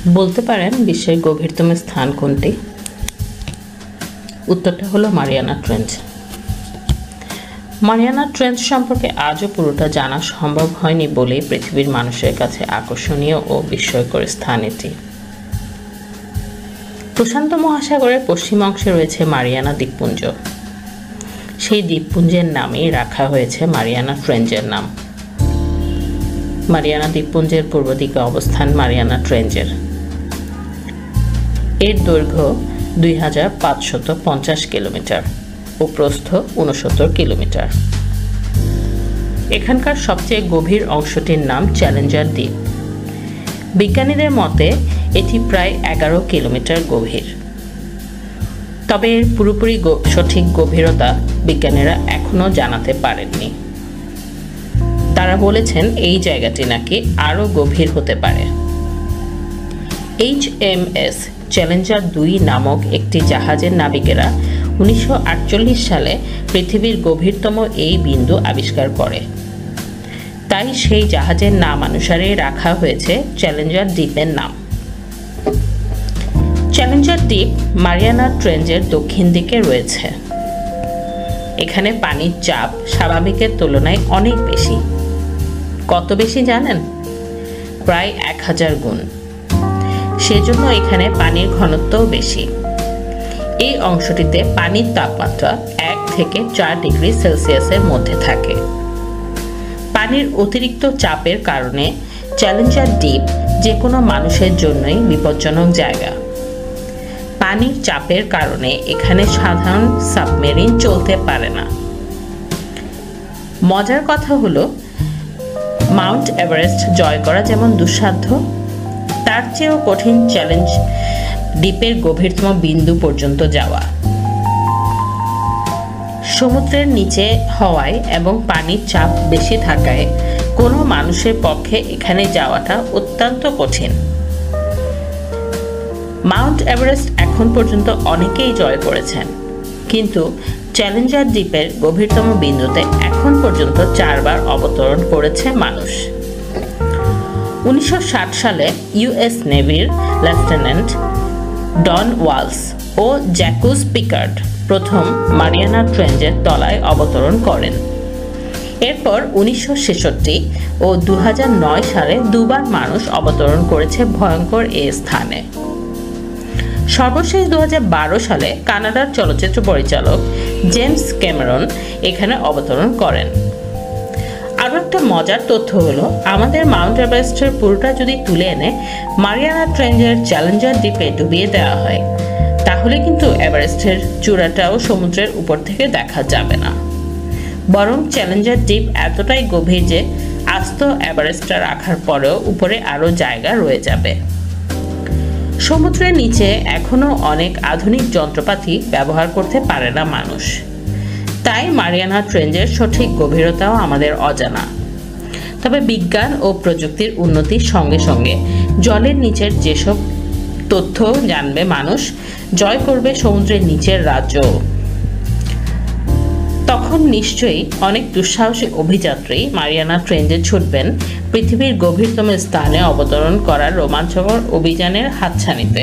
বলতে পারেন বিশ্বের গভীরতম স্থান কোনটি? উত্তরটা হলো মারিয়ানা ট্রেঞ্চ। মারিয়ানা ট্রেঞ্চ সম্পর্কে আজও পুরোটা জানা সম্ভব হয়নি বলেই পৃথিবীর মানুষের কাছে আকর্ষণীয় ও বিস্ময়কর স্থান এটি। প্রশান্ত মহাসাগরের পশ্চিম অংশে রয়েছে মারিয়ানা দ্বীপপুঞ্জ। সেই দ্বীপপুঞ্জের নামেই রাখা হয়েছে মারিয়ানা ট্রেঞ্চের নাম। মারিয়ানা দ্বীপপুঞ্জের পূর্ব দিকে অবস্থান মারিয়ানা ট্রেঞ্চের। এর দৈর্ঘ্য 2550 কিলোমিটার ও প্রস্থ 69 কিলোমিটার। এখানকার সবচেয়ে গভীর অংশটির নাম চ্যালেঞ্জার দ্বীপ। বিজ্ঞানীদের মতে এটি প্রায় 11 কিলোমিটার গভীর। তবে এর পুরোপুরি সঠিক গভীরতা বিজ্ঞানীরা এখনো জানাতে পারেননি। তারা বলেছেন এই জায়গাটি নাকি আরও গভীর হতে পারে। HMS চ্যালেঞ্জার 2 নামক একটি জাহাজের নাবিকেরা 1948 সালে পৃথিবীর গভীরতম এই বিন্দু আবিষ্কার করে। তাই সেই জাহাজের নাম অনুসারে রাখা হয়েছে চ্যালেঞ্জার দ্বীপের নাম। চ্যালেঞ্জার দ্বীপ মারিয়ানা ট্রেঞ্চের দক্ষিণ দিকে রয়েছে। এখানে পানির চাপ স্বাভাবিকের তুলনায় অনেক বেশি। কত বেশি জানেন? প্রায় 1000 গুণ। সেজন্য এখানে পানির ঘনত্বও বেশি। এই অংশটিতে পানির তাপমাত্রা 1 থেকে 4 ডিগ্রি সেলসিয়াসের মধ্যে থাকে। পানির অতিরিক্ত চাপের কারণে চ্যালেঞ্জার দ্বীপ যে কোনো মানুষের জন্যই বিপজ্জনক জায়গা। পানির চাপের কারণে এখানে সাধারণ সাবমেরিন চলতে পারে না। মজার কথা হলো, মাউন্ট এভারেস্ট জয় করা যেমন দুঃসাধ্য, তার চেয়েও কঠিন চ্যালেঞ্জ দ্বীপের গভীরতম বিন্দু পর্যন্ত যাওয়া। সমুদ্রের নিচে হওয়ায় এবং পানির চাপ বেশি থাকায় কোনো মানুষের পক্ষে এখানে যাওয়াটা অত্যন্ত কঠিন। মাউন্ট এভারেস্ট এখন পর্যন্ত অনেকেই জয় করেছেন, কিন্তু চ্যালেঞ্জার দ্বীপের গভীরতম বিন্দুতে এখন পর্যন্ত 4 বার অবতরণ করেছে মানুষ। 1960 সালে ইউএস নেভির লেফটেন্যান্ট ডন ওয়ালস ও জ্যাকুস পিকার্ড প্রথম মারিয়ানা ট্রেঞ্চের তলায় অবতরণ করেন। এরপর 1966 ও 2009 সালে 2 বার মানুষ অবতরণ করেছে ভয়ঙ্কর এই স্থানে। সর্বশেষ 2012 সালে কানাডার চলচ্চিত্র পরিচালক জেমস ক্যামেরন এখানে অবতরণ করেন। আরও একটা মজার তথ্য হলো, আমাদের মাউন্ট এভারেস্টের পুরোটা যদি তুলে এনে মারিয়ানা ট্রেঞ্চের চ্যালেঞ্জার দ্বীপে ডুবিয়ে দেওয়া হয়, তাহলে কিন্তু এভারেস্টের চূড়াটাও সমুদ্রের উপর থেকে দেখা যাবে না। বরং চ্যালেঞ্জার দ্বীপ এতটাই গভীর যে আস্ত এভারেস্টটা রাখার পরেও উপরে আরও জায়গা রয়ে যাবে। সমুদ্রের নিচে এখনো অনেক আধুনিক যন্ত্রপাতি ব্যবহার করতে পারে না মানুষ। তাই মারিয়ানা ট্রেঞ্চের সঠিক গভীরতাও আমাদের অজানা। তবে বিজ্ঞান ও প্রযুক্তির উন্নতির সঙ্গে সঙ্গে জলের নিচের যেসব তথ্য জানবে মানুষ, জয় করবে সমুদ্রের নিচের রাজ্য। তখন নিশ্চয়ই অনেক দুঃসাহসী অভিযাত্রী মারিয়ানা ট্রেঞ্চে ছুটবেন পৃথিবীর গভীরতম স্থানে অবতরণ করার রোমাঞ্চকর অভিযানের হাতছানিতে।